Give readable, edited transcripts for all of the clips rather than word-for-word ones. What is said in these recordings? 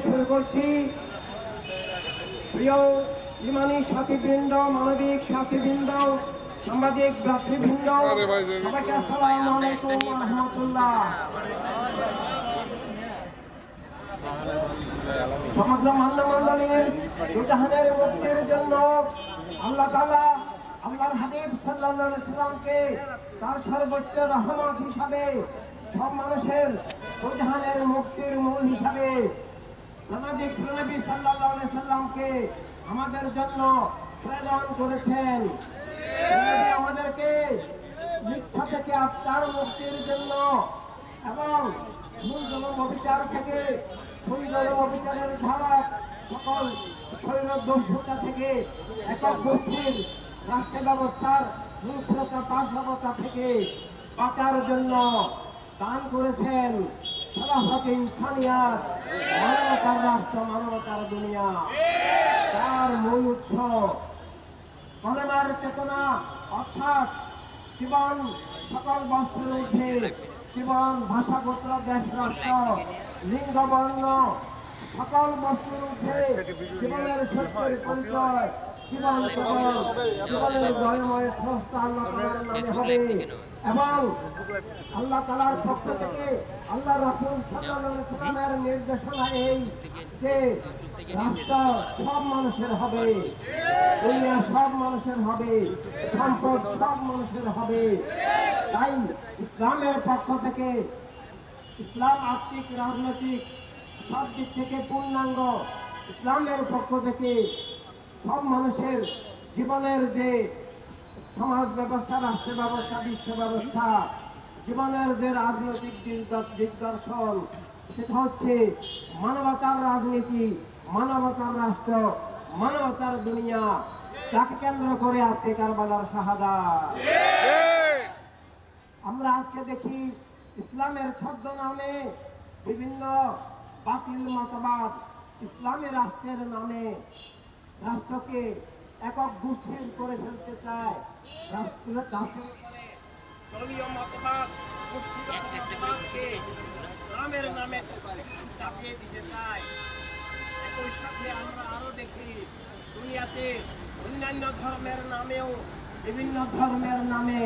শুরু করছি। প্রিয় ইমানি সাথীবৃন্দ, মানবিক সাথীবৃন্দ, সামাজিক ভ্রাতৃবৃন্দ, সবাইকে আসসালামু আলাইকুম ওয়া রাহমাতুল্লাহ। সমগ্র মানবমণ্ডলীর দুজাহানের মুক্তির জন্য আল্লাহ তাআলা আল্লাহর হাবিব সাল্লাল্লাহু আলাইহি সাল্লামকে তার সর্বোচ্চ রহমত হিসাবে, সব মানুষের দুজাহানের মুক্তির মূল হিসাবে সামাজিক নবী সাল্লাল্লাহু আলাইহি সাল্লামকে আমাদের জন্য প্রেরণ করেছেন। আমাদেরকে মিথ্যা থেকে আত্মার মুক্তির জন্য এবং ভুল অবিচার থেকে সুন্দর অবিচারের ধারা সকল শৈরদস্যুতা থেকে একক গোষ্ঠীর রাষ্ট্র ব্যবস্থার হিংস্রতা পাশবতা থেকে বাঁচার জন্য দান করেছেন সালাফাতে ইনসানিয়াত, মানবতার রাষ্ট্র, মানবতার দুনিয়া। তার মূল উৎস কলেমার চেতনা, অর্থাৎ জীবন সকল বস্তুর ঊর্ধ্বে, জীবন ভাষা গোত্র দেশ রাষ্ট্র লিঙ্গ বর্ণ সকল বস্তুর ঊর্ধ্বে জীবনের সত্যের পরিচয়। জীবন কেবল জীবনের জয়ময় স্রষ্টা আল্লাহ তাআলার নামে হবে এবং আল্লাহ তাআলার পক্ষ থেকে আল্লাহ রাসূল সাল্লাল্লাহু আলাইহি সাল্লামের নির্দেশনা এই যে রাষ্ট্র সব মানুষের হবে, দুনিয়া সব মানুষের হবে, সম্পদ সব মানুষের হবে। তাই ইসলামের পক্ষ থেকে ইসলাম আর্থিক রাজনৈতিক সব দিক থেকে পূর্ণাঙ্গ। ইসলামের পক্ষ থেকে সব মানুষের জীবনের যে সমাজ ব্যবস্থা, রাষ্ট্র ব্যবস্থা, বিশ্ব ব্যবস্থা, জীবনের যে রাজনৈতিক দিগদর্শন, সেটা হচ্ছে মানবতার রাজনীতি, মানবতার রাষ্ট্র, মানবতার দুনিয়া। তাকে কেন্দ্র করে আজকে কারবালার শাহাদাত। আমরা আজকে দেখি ইসলামের ছদ্মনামে বিভিন্ন বাতিল মতবাদ ইসলামী রাষ্ট্রের নামে রাষ্ট্রকে একক গোষ্ঠীর করে ফেলতে চায়। দলীয় মতবাদ ইসলামের নামে চাপিয়ে দিতে চায়। একই সাথে আমরা আরো দেখি দুনিয়াতে অন্যান্য ধর্মের নামেও, বিভিন্ন ধর্মের নামে,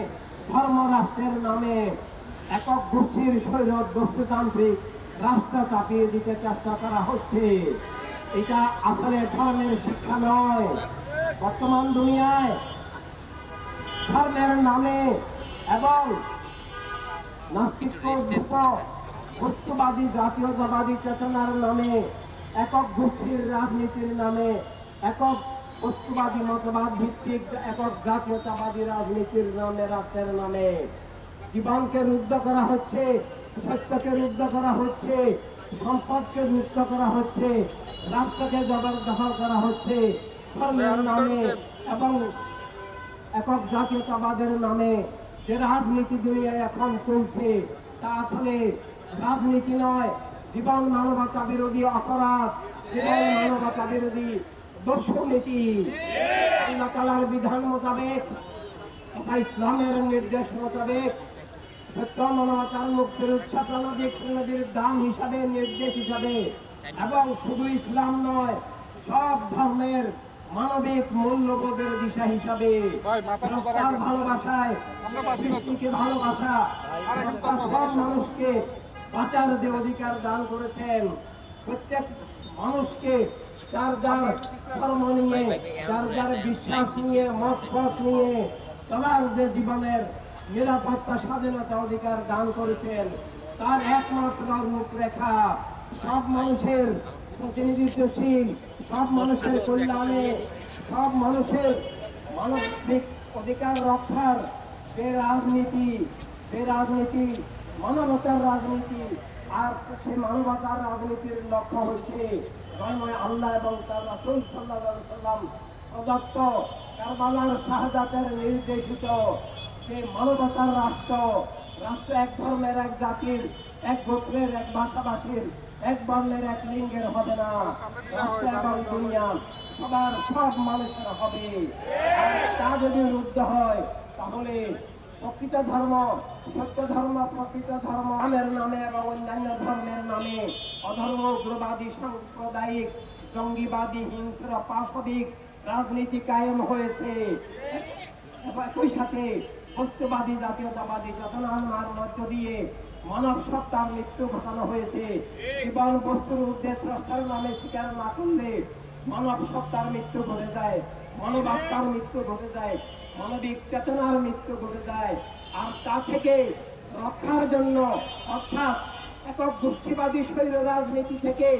ধর্ম রাষ্ট্রের নামে একক গোষ্ঠীর স্বৈরতন্ত্রতান্ত্রিক রাষ্ট্র চাপিয়ে দিতে চেষ্টা করা হচ্ছে। এটা আসলে ধর্মের শিক্ষা নয়। বর্তমান দুনিয়ায় ধর্মের নামে এবং নাস্তিক্য বস্তুবাদী জাতীয়তাবাদী চেতনার নামে, একক গোষ্ঠীর রাজনীতির নামে, একক বস্তুবাদী মতবাদ ভিত্তিক একক জাতীয়তাবাদী রাজনীতির নামে, রাষ্ট্রের নামে জীবনকে রুদ্ধ করা হচ্ছে, সত্যকে রুদ্ধ করা হচ্ছে, সম্পদকে রুদ্ধ করা হচ্ছে, রাষ্ট্রকে জবরদখল করা হচ্ছে ধর্মের নামে এবং একক জাতীয়তাবাদের নামে। যে রাজনীতি দুনিয়ায় এখন চলছে তা আসলে রাজনীতি নয়, জীবন মানবতা বিরোধী অপরাধ, জীবন মানবতা বিরোধী দর্শনীতি। আল্লাহ তাআলার বিধান মোতাবেক তথা ইসলামের নির্দেশ মোতাবেক সত্য মানবতার মুক্তির উৎসাহ প্রণালীর দান হিসাবে, নির্দেশ হিসাবে এবং শুধু ইসলাম নয়, সব ধর্মের মানবিক মূল্যবোধের দিশা হিসাবে ভালোবাসায়, সৃষ্টিকে ভালোবাসা, সব মানুষকে বাঁচার যে অধিকার দান করেছেন, প্রত্যেক মানুষকে যার যার ধর্ম নিয়ে, যার যার বিশ্বাস নিয়ে, মত পথ নিয়ে চলার যে জীবনের নিরাপত্তা, স্বাধীনতা, অধিকার দান করেছেন, তার একমাত্র রূপরেখা সব মানুষের প্রতিনিধিত্বশীল, সব মানুষের কল্যাণে, সব মানুষের মানবিক অধিকার রক্ষার যে রাজনীতি, মানবতার রাজনীতি। আর সেই মানবতার রাজনীতির লক্ষ্য হচ্ছে জয়ময় আল্লাহ এবং তার রাসূল সাল্লাল্লাহু আলাইহি সাল্লাম প্রদত্ত কারবালার শাহাদাতের নির্দেশিত সেই মানবতার রাষ্ট্র। রাষ্ট্র এক ধর্মের, এক জাতির, এক গোত্রের, এক ভাষাভাষীর, এক বর্ণের, এক লিঙ্গের হবে না। রাষ্ট্র এবং দুনিয়া সবার, সব মানুষের হবে। আর তা যদি রুদ্ধ হয় তাহলে প্রকৃত ধর্ম সত্য ধর্ম, প্রকৃত ধর্ম নামের নামে এবং অন্যান্য ধর্মের নামে অধর্ম, উগ্রবাদী, সাম্প্রদায়িক, জঙ্গিবাদী, হিংস্র, পাশবিক রাজনীতি কায়েম হয়েছে। একই সাথে বস্তুবাদী, জাতীয়তাবাদী চেতনার মধ্য দিয়ে মানব সত্তার মৃত্যু ঘটানো হয়েছে। জীবন বস্তুর ঊর্ধ্বে স্রষ্টার নামে স্বীকার না করলে মানব সত্তার মৃত্যু ঘটে যায়, মানব আত্মার মৃত্যু ঘটে যায়, মানবিক চেতনার মৃত্যু ঘটে যায়। আর তা থেকে রক্ষার জন্য, অর্থাৎ একক গোষ্ঠীবাদী স্বৈর রাজনীতি থেকে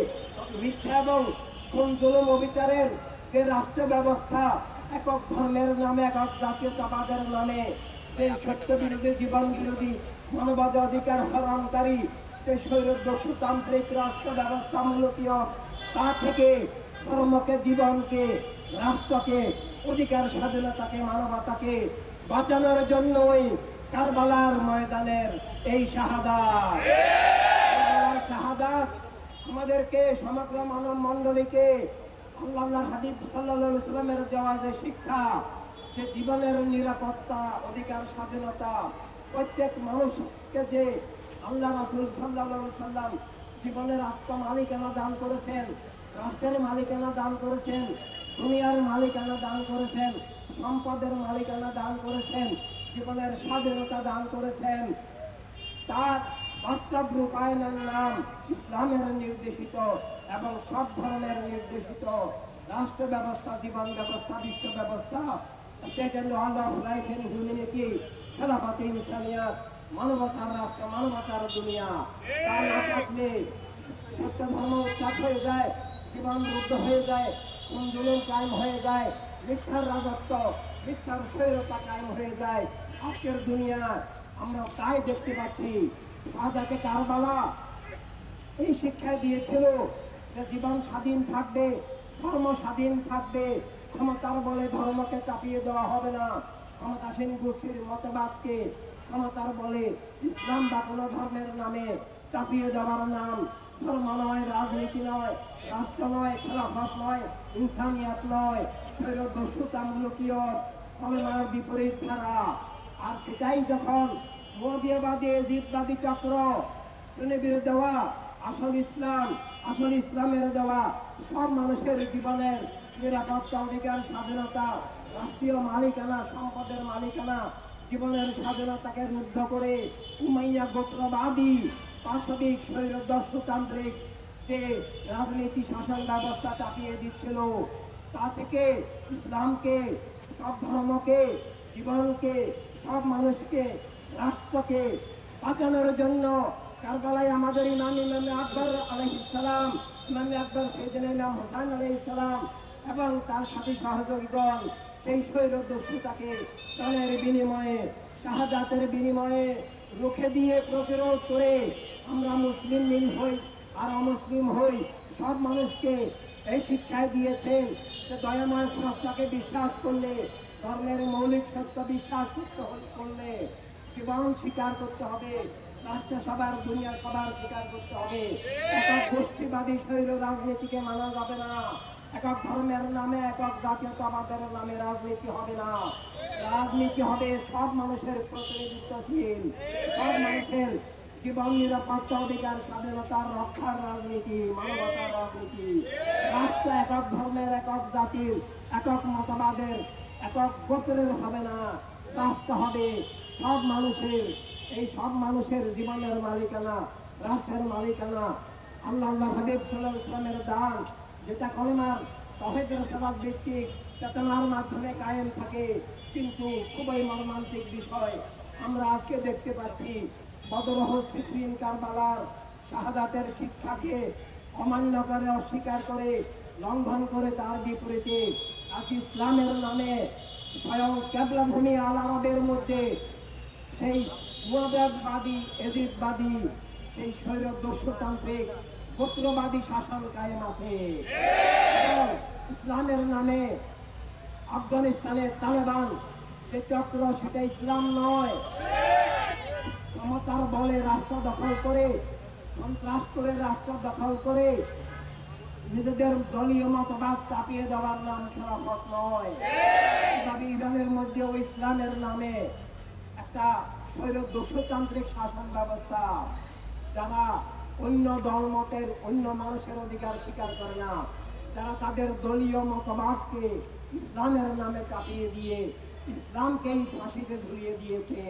মিথ্যা এবং কোন জুলুম অবিচারের যে রাষ্ট্র ব্যবস্থা একক ধর্মের নামে, একক জাতীয়তাবাদের নামে, যে সত্য বিরোধী, জীবন বিরোধী, মানবাধিকার হরণকারী যে স্বৈরদস্যুতান্ত্রিক রাষ্ট্র ব্যবস্থা মূলকীয়, তা থেকে ধর্মকে, জীবনকে, রাষ্ট্রকে, অধিকার স্বাধীনতাকে, মানবতাকে বাঁচানোর জন্যই কারবালার ময়দানের এই শাহাদাত। কারবালার শাহাদাত আমাদেরকে, সমগ্র মানব মণ্ডলীকে আল্লাহর হাবিব সাল্লাল্লাহু আলাইহি সাল্লামের দেওয়া যে শিক্ষা, যে জীবনের নিরাপত্তা, অধিকার স্বাধীনতা, প্রত্যেক মানুষকে যে আল্লাহ রাসূল সাল্লাল্লাহু আলাইহি সাল্লাম জীবনের আত্মমালিকানা দান করেছেন, রাষ্ট্রের মালিকানা দান করেছেন, দুনিয়ার মালিকানা দান করেছেন, সম্পদের মালিকানা দান করেছেন, জীবনের স্বাধীনতা দান করেছেন, তার বাস্তব রূপায়ণের নাম ইসলামের নির্দেশিত এবং সব ধর্মের নির্দেশিত রাষ্ট্র ব্যবস্থা, জীবন ব্যবস্থা, বিশ্ব ব্যবস্থা, second all of life in humanity, খেলাফতে ইনসানিয়াত, মানবতার রাষ্ট্র, মানবতার দুনিয়া। তা না থাকলে সত্য ধর্ম উৎখাত হয়ে যায়, জীবন রুদ্ধ হয়ে যায়, আন্দোলন কায়েম হয়ে যায়, মিথ্যার রাজত্ব, মিথ্যার স্বৈরতা কায়েম হয়ে যায়। আজকের দুনিয়া আমরা তাই দেখতে পাচ্ছি। শাহাদাতে কারবালা এই শিক্ষা দিয়েছিল যে জীবন স্বাধীন থাকবে, ধর্ম স্বাধীন থাকবে, ক্ষমতার বলে ধর্মকে চাপিয়ে দেওয়া হবে না, ক্ষমতাসীন গোষ্ঠীর মতবাদকে ক্ষমতার বলে ইসলাম বা কোনো ধর্মের নামে চাপিয়ে দেওয়ার নাম ধর্ম নয়, রাজনীতি নয়, রাষ্ট্র নয়, খেলাফত নয়, ইনসানিয়াত নয়, স্বৈরদস্যুতামূলকীয়ত, কলমার বিপরীত ধারা। আর সেটাই যখন মুয়াবিয়াবাদী, এজিদবাদী চক্র শ্রেণীবির দেওয়া আসল ইসলাম, আসল ইসলামের দেওয়া সব মানুষের জীবনের নিরাপত্তা, অধিকার, স্বাধীনতা, রাষ্ট্রীয় মালিকানা, সম্পদের মালিকানা, জীবনের স্বাধীনতাকে রুদ্ধ করে উমাইয়া গোত্রবাদী, পাশবিক, স্বৈরদস্যুতান্ত্রিক যে রাজনীতি, শাসন ব্যবস্থা চাপিয়ে দিচ্ছিল, তা থেকে ইসলামকে, সব ধর্মকে, জীবনকে, সব মানুষকে, রাষ্ট্রকে বাঁচানোর জন্য কারবালায় আমাদের ইমাম আকবর আলাইহিস সালাম, ইমাম আকবর সাইয়েদনা ইমাম হোসেন আলাইহিস সালাম এবং তার সাথী সহযোগীগণ সেই স্বৈরদস্যুতাকে প্রাণের বিনিময়ে, শাহাদাতের বিনিময়ে রুখে দিয়ে, প্রতিরোধ করে আমরা মুসলিম মিল হই আর অমুসলিম হই, সব মানুষকে এই শিক্ষায় দিয়েছেন যে দয়াময় স্রষ্টাকে বিশ্বাস করলে, ধর্মের মৌলিক সত্য বিশ্বাস করলে জীবন স্বীকার করতে হবে, রাষ্ট্র সবার, দুনিয়া সবার স্বীকার করতে হবে। একক গোষ্ঠীবাদী শৈল রাজনীতিকে মানা যাবে না, একক ধর্মের নামে, একক জাতীয়তাবাদের নামে রাজনীতি হবে না। রাজনীতি হবে সব মানুষের প্রতিনিধিত্বশীল, সব মানুষের জীবন, নিরাপত্তা, অধিকার, স্বাধীনতা রক্ষার রাজনীতি, মানবতার রাজনীতি। রাষ্ট্র একক ধর্মের, একক জাতির, একক মতবাদের, একক গোত্রের হবে না। রাষ্ট্র হবে সব মানুষের, এই সব মানুষের জীবনের মালিকানা, রাষ্ট্রের মালিকানা। আল্লাহ হাবিব সাল্লাল্লাহু আলাইহি ওয়াসাল্লামের দান, যেটা কলমার তাওহীদের সবাব ভিত্তিক চেতনার মাধ্যমে কায়েম থাকে। কিন্তু খুবই মর্মান্তিক বিষয়, আমরা আজকে দেখতে পাচ্ছি বদর, উহুদ, সিফিন, কারবালার শাহাদাতের শিক্ষাকে অমান্য করে, অস্বীকার করে, লঙ্ঘন করে তার বিপরীতে আজ ইসলামের নামে স্বয়ং কেবলাভূমি আল আরবের মধ্যে সেই মুয়াবিয়াবাদী, এজিদবাদী, সেই স্বৈরদস্যুতান্ত্রিক, গোত্রবাদী শাসন কায়েম আছে। এবং ইসলামের নামে আফগানিস্তানের তালেবান যে চক্র, সেটা ইসলাম নয়। ক্ষমতার বলে রাষ্ট্র দখল করে, সন্ত্রাস করে রাষ্ট্র দখল করে নিজেদের দলীয় মতবাদ চাপিয়ে দেওয়ার নাম খেলাফত নয়। তবে ইরানের মধ্যেও ইসলামের নামে একটা দস্যুতান্ত্রিক শাসন ব্যবস্থা, যারা অন্য দলমতের অন্য মানুষের অধিকার স্বীকার করে না, যারা তাদের দলীয় মতবাদকে ইসলামের নামে চাপিয়ে দিয়ে ইসলামকেই ফাঁসিতে ঝুলিয়ে দিয়েছে।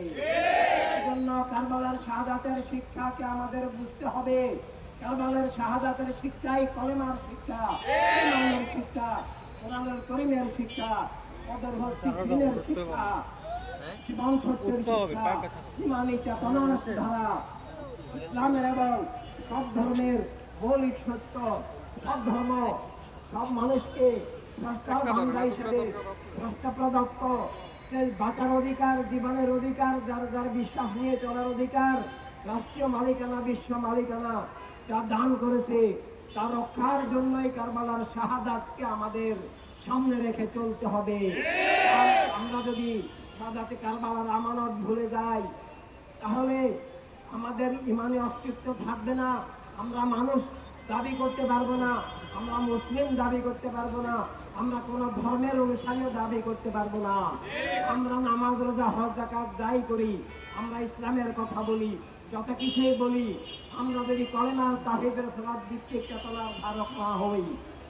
এজন্য কারবালার শাহাদাতের শিক্ষাকে আমাদের বুঝতে হবে। কারবালার শাহাদাতের শিক্ষাই কলেমার শিক্ষা, ইমানের শিক্ষা, কোরআনুল কারীমের শিক্ষা, কদর হচ্ছে দ্বীনের শিক্ষা, জীবন সত্যের শিক্ষা, ইমানি চেতনার ধারা, ইসলামের এবং সব ধর্মের মৌলিক সত্য। সব ধর্ম সব মানুষকে স্রষ্টার বান্দা হিসেবে স্রষ্টা প্রদত্ত সেই বাঁচার অধিকার, জীবনের অধিকার, যার যার বিশ্বাস নিয়ে চলার অধিকার, রাষ্ট্রীয় মালিকানা, বিশ্ব মালিকানা যা দান করেছে তা রক্ষার জন্যই কারবালার শাহাদাতকে আমাদের সামনে রেখে চলতে হবে। আর আমরা যদি শাহাদাতে কারবালার আমানত ভুলে যাই তাহলে আমাদের ইমানি অস্তিত্ব থাকবে না। আমরা মানুষ দাবি করতে পারবো না, আমরা মুসলিম দাবি করতে পারবো না, আমরা কোনো ধর্মের অনুসারীও দাবি করতে পারবো না। আমরা নামাজ, রোজা, হজ, যাকাত যাই করি, আমরা ইসলামের কথা বলি, যত কিছুই বলি, আমরা যদি কলেমার তাওহীদের সালাত ভিত্তিক চেতনার ধারক না হই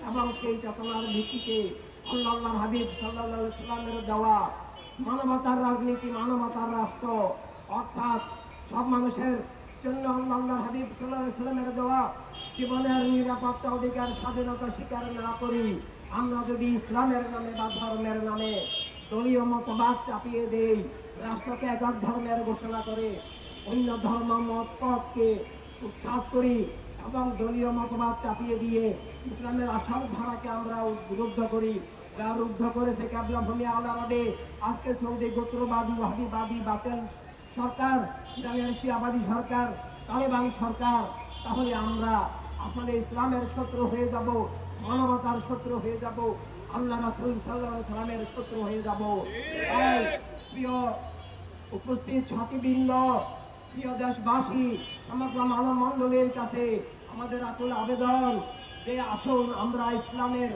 এবং সেই চেতনার ভিত্তিতে আল্লাহর হাবিব সাল্লাল্লাহু আলাইহি সাল্লামের দেওয়া মানবতার রাজনীতি, মানবতার রাষ্ট্র, অর্থাৎ সব মানুষের জন্য আল্লাহর হাবিব সাল্লাল্লাহু আলাইহি সাল্লামের দেওয়া জীবনের নিরাপত্তা, অধিকার, স্বাধীনতা স্বীকার না করি, আমরা যদি ইসলামের নামে বা ধর্মের নামে দলীয় মতবাদ চাপিয়ে দেই, রাষ্ট্রকে একক ধর্মের ঘোষণা করে অন্য ধর্ম মতকে উৎখাত করি এবং দলীয় মতবাদ চাপিয়ে দিয়ে ইসলামের আসল ধারাকে আমরা রুদ্ধ করি, যা রুদ্ধ করেছে কেবলা ভূমি আল আরবে আজকে সৌদি গোত্রবাদী, ওয়াহাবিবাদী, বাতেল সরকার, ইরানের শিয়াবাদী সরকার, তালেবান সরকার, তাহলে আমরা আসলে ইসলামের শত্রু হয়ে যাব, মানবতার শত্রু হয়ে যাব, আল্লাহ রাসূল সাল্লাল্লাহু আলাইহি সাল্লামের শত্রু হয়ে যাব। তাই প্রিয় উপস্থিত সাথীবৃন্দ, প্রিয় দেশবাসী, সমগ্র মানব মণ্ডলীর কাছে আমাদের আকুল আবেদন যে আসুন আমরা ইসলামের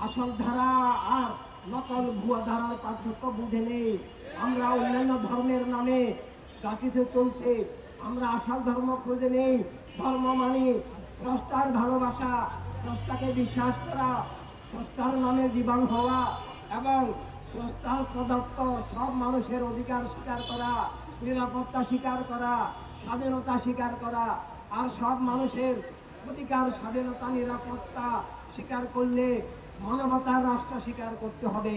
আসল ধারা আর নকল ভুয়া ধারার পার্থক্য বুঝে নেই। আমরা অন্যান্য ধর্মের নামে যা কিছু চলছে, আমরা আসল ধর্ম খুঁজে নেই। ধর্ম মানি স্রষ্টার ভালোবাসা, স্রষ্টাকে বিশ্বাস করা, স্রষ্টার নামে জীবন হওয়া এবং স্রষ্টার প্রদত্ত সব মানুষের অধিকার স্বীকার করা, নিরাপত্তা স্বীকার করা, স্বাধীনতা স্বীকার করা। আর সব মানুষের অধিকার, স্বাধীনতা, নিরাপত্তা স্বীকার করলে মানবতার রাষ্ট্র স্বীকার করতে হবে।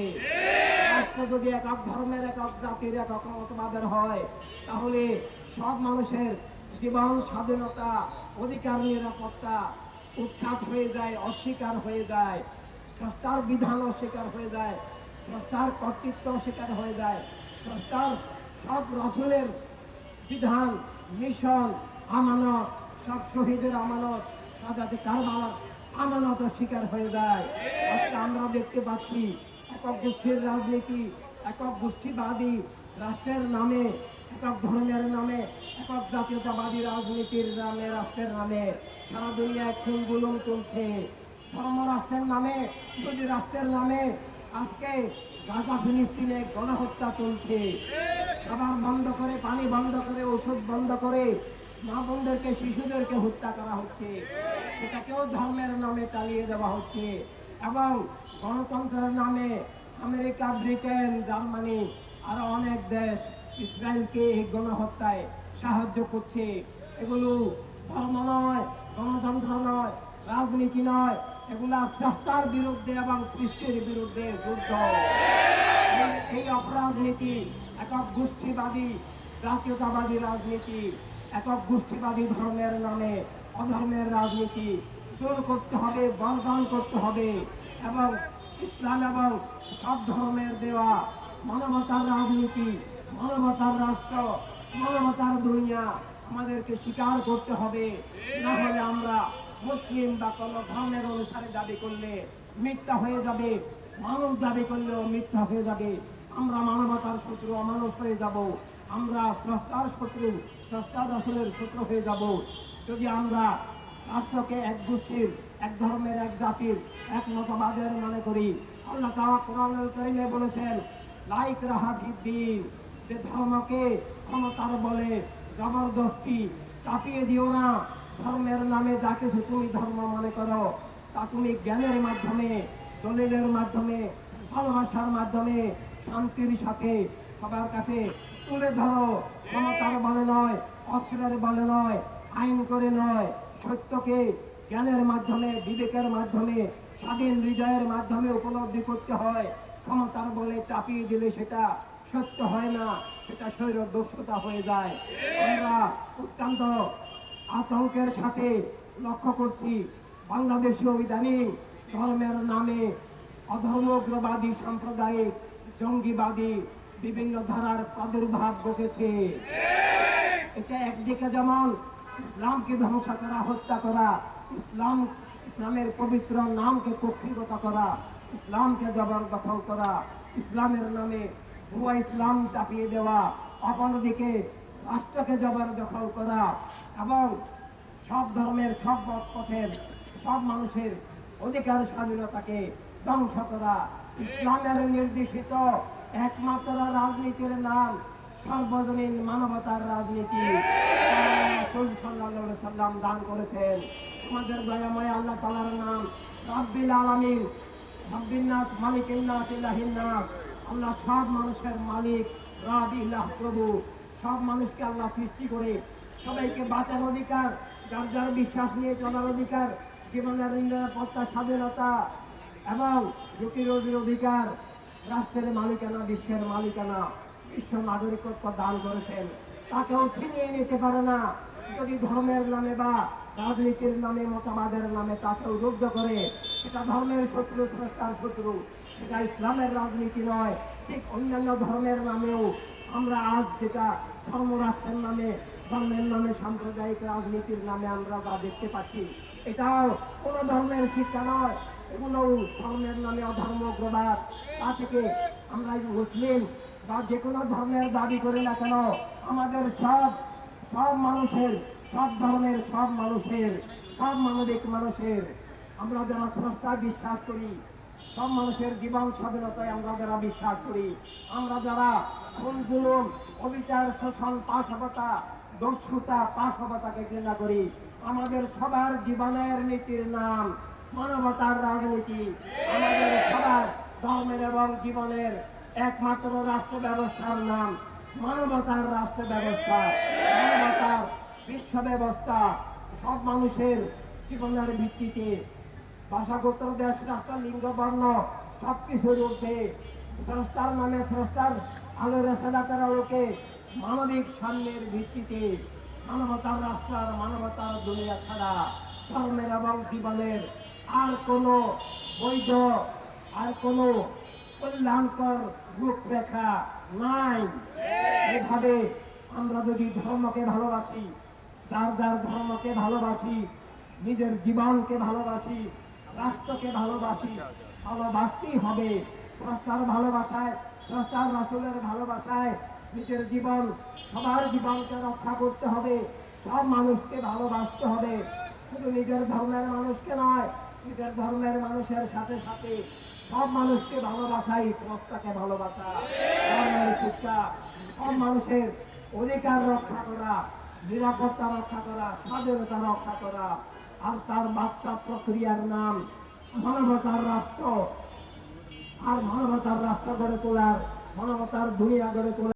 রাষ্ট্র যদি একক ধর্মের, একক জাতির, একক মতবাদের হয় তাহলে সব মানুষের জীবন, স্বাধীনতা, অধিকার, নিরাপত্তা উৎখাত হয়ে যায়, অস্বীকার হয়ে যায়, স্রষ্টার বিধান অস্বীকার হয়ে যায়, স্রষ্টার কর্তৃত্ব অস্বীকার হয়ে যায়, স্রষ্টার সব রাসূলের বিধান, মিশন, আমানত, সব শহীদের আমানত, শাহাদাতে কারবালার আমানত অস্বীকার হয়ে যায়। আজকে আমরা দেখতে পাচ্ছি একক গোষ্ঠীর রাজনীতি, একক গোষ্ঠীবাদী রাষ্ট্রের নামে, একক ধর্মের নামে, একক জাতীয়তাবাদী রাজনীতির নামে, রাষ্ট্রের নামে সারা দুনিয়ায় খুন গুলুম চলছে। ধর্ম রাষ্ট্রের নামে, যদি রাষ্ট্রের নামে আজকে গাজা ফিলিস্তিনে গণহত্যা চলছে। খাবার বন্ধ করে, পানি বন্ধ করে, ওষুধ বন্ধ করে মা বোনদেরকে, শিশুদেরকে হত্যা করা হচ্ছে, সেটাকেও ধর্মের নামে চালিয়ে দেওয়া হচ্ছে। এবং গণতন্ত্রের নামে আমেরিকা, ব্রিটেন, জার্মানি আরো অনেক দেশ ইসরায়েলকে এই গণহত্যায় সাহায্য করছে। এগুলো ধর্ম নয়, গণতন্ত্র নয়, রাজনীতি নয়, এগুলা স্রষ্টার বিরুদ্ধে এবং সৃষ্টির বিরুদ্ধে যুদ্ধ। এই অপরাজনীতি, একক গোষ্ঠীবাদী জাতীয়তাবাদী রাজনীতি, একক গোষ্ঠীবাদী ধর্মের নামে অধর্মের রাজনীতি দূর করতে হবে, বর্জন করতে হবে এবং ইসলাম এবং সব ধর্মের দেওয়া মানবতার রাজনীতি, মানবতার রাষ্ট্র, মানবতার দুনিয়া আমাদেরকে স্বীকার করতে হবে। না হলে আমরা মুসলিম বা কোনো ধর্মের অনুসারে দাবি করলে মিথ্যা হয়ে যাবে, মানুষ দাবি করলেও মিথ্যা হয়ে যাবে। আমরা মানবতার শত্রু, অমানুষ হয়ে যাব। আমরা স্রষ্টার শত্রু, স্রষ্টার রাসূলের শত্রু হয়ে যাব যদি আমরা রাষ্ট্রকে এক গোষ্ঠীর, এক ধর্মের, এক জাতির, এক মতবাদের মনে করি। আল্লাহ তাআলা কোরআনুল কারীমে বলেছেন, লা ইকরাহা ফিদ্দীন, যে ধর্মকে ক্ষমতার বলে জবরদস্তি চাপিয়ে দিও না। ধর্মের নামে যা কিছু তুমি ধর্ম মনে করো তা তুমি জ্ঞানের মাধ্যমে, দলিলের মাধ্যমে, ভালোবাসার মাধ্যমে, শান্তির সাথে সবার কাছে তুলে ধরো। ক্ষমতার বলে নয়, অস্ত্রের বলে নয়, আইন করে নয়, সত্যকে জ্ঞানের মাধ্যমে, বিবেকের মাধ্যমে, স্বাধীন হৃদয়ের মাধ্যমে উপলব্ধি করতে হয়। ক্ষমতার বলে চাপিয়ে দিলে সেটা সত্য হয় না, সেটা শৈর দস্যুতা হয়ে যায়। আমরা অত্যন্ত আতঙ্কের সাথে লক্ষ্য করছি বাংলাদেশীয় ইদানিং ধর্মের নামে অধর্মগ্রবাদী, সাম্প্রদায়িক, জঙ্গিবাদী বিভিন্ন ধারার প্রাদুর্ভাব ঘটেছে। এটা একদিকে যেমন ইসলামকে ধ্বংস করা, হত্যা করা, ইসলামের পবিত্র নামকে কক্ষিগত করা, ইসলামকে জবরদখল করা, ইসলামের নামে ভুয়া ইসলাম চাপিয়ে দেওয়া, অপরদিকে রাষ্ট্রকে জবরদখল করা এবং সব ধর্মের, সব মত পথের, সব মানুষের অধিকার স্বাধীনতাকে ধ্বংস করা। ইসলামের নির্দেশিত একমাত্র রাজনীতির নাম সর্বজনীন মানবতার রাজনীতি। রাসূল সাল্লাল্লাহু আলাইহি সাল্লাম দান করেছেন। আমাদের দয়াময় আল্লাহ তাআলার নাম রাব্বিল আলামিন, রাব্বিন নাস, মালিকিন নাস, ইলাহিন নাস। আল্লাহ সব মানুষের মালিক, রব, ইলাহ, প্রভু। সব মানুষকে আল্লাহ সৃষ্টি করে সবাইকে বাঁচার অধিকার, যার যার বিশ্বাস নিয়ে চলার অধিকার, জীবনের নিরাপত্তা, স্বাধীনতা এবং প্রতিরোধের অধিকার, রাষ্ট্রের মালিকানা, বিশ্বের মালিকানা, বিশ্ব নাগরিকত্ব দান করেছেন। তাকেও ছিনিয়ে নিতে পারে না। যদি ধর্মের নামে বা রাজনীতির নামে, মতবাদের নামে তাকেও রুদ্ধ করে, সেটা ধর্মের শত্রু, স্রষ্টার শত্রু, সেটা ইসলামের রাজনীতি নয়। ঠিক অন্যান্য ধর্মের নামেও আমরা আজ যেটা ধর্মরাষ্ট্রের নামে, ধর্মের নামে, সাম্প্রদায়িক রাজনীতির নামে আমরা যা দেখতে পাচ্ছি, এটাও কোনো ধর্মের শিক্ষা নয়। এগুলো ধর্মের নামে অধর্মগ্রবাদ। তা থেকে আমরা মুসলিম বা যে কোনো ধর্মের দাবি করি না কেন, আমাদের সব সব মানুষের, সব ধর্মের, সব মানুষের, সব মানবিক মানুষের, আমরা যারা স্রষ্টায় বিশ্বাস করি, সব মানুষের জীবন স্বাধীনতায় আমরা যারা বিশ্বাস করি, আমরা যারা খুন, জুলুম, অবিচার, শোষণ, পাশবতা, দস্যুতা, পাশবতাকে ঘৃণা করি, আমাদের সবার জীবনের নীতির নাম মানবতার রাজনীতি। আমাদের সবার ধর্মের এবং জীবনের একমাত্র রাষ্ট্র ব্যবস্থার নাম মানবতার রাষ্ট্র ব্যবস্থা, মানবতার বিশ্ব ব্যবস্থা। সব মানুষের জীবনের ভিত্তিতে ভাষাগত, দেশ, রাষ্ট্র, লিঙ্গ, বর্ণ সবকিছুর ঊর্ধ্বে স্রষ্টার নামে, স্রষ্টার আলোর সাদাতের আলোকে মানবিক সাম্যের ভিত্তিতে মানবতার রাষ্ট্র আর মানবতার দুনিয়া ছাড়া ধর্মের এবং জীবনের আর কোনো বৈধ, আর কোনো কল্যাণকর রূপরেখা নাই। এভাবে আমরা যদি ধর্মকে ভালোবাসি, যার যার ধর্মকে ভালোবাসি, নিজের জীবনকে ভালোবাসি, রাষ্ট্রকে ভালোবাসি, ভালোবাসতেই হবে। স্রষ্টার ভালোবাসায়, স্রষ্টার রাসূলের ভালোবাসায় নিজের জীবন, সবার জীবনকে রক্ষা করতে হবে। সব মানুষকে ভালোবাসতে হবে, শুধু নিজের ধর্মের মানুষকে নয়, নিজের ধর্মের মানুষের সাথে সাথে সব মানুষকে ভালোবাসাই স্রষ্টাকে ভালোবাসা, ধর্মের শিক্ষা। সব মানুষের অধিকার রক্ষা করা, নিরাপত্তা রক্ষা করা, স্বাধীনতা রক্ষা করা, আর তার বার্তা প্রক্রিয়ার নাম মানবতার রাষ্ট্র। আর মানবতার রাষ্ট্র গড়ে তোলার, মানবতার দুনিয়া গড়ে তোলার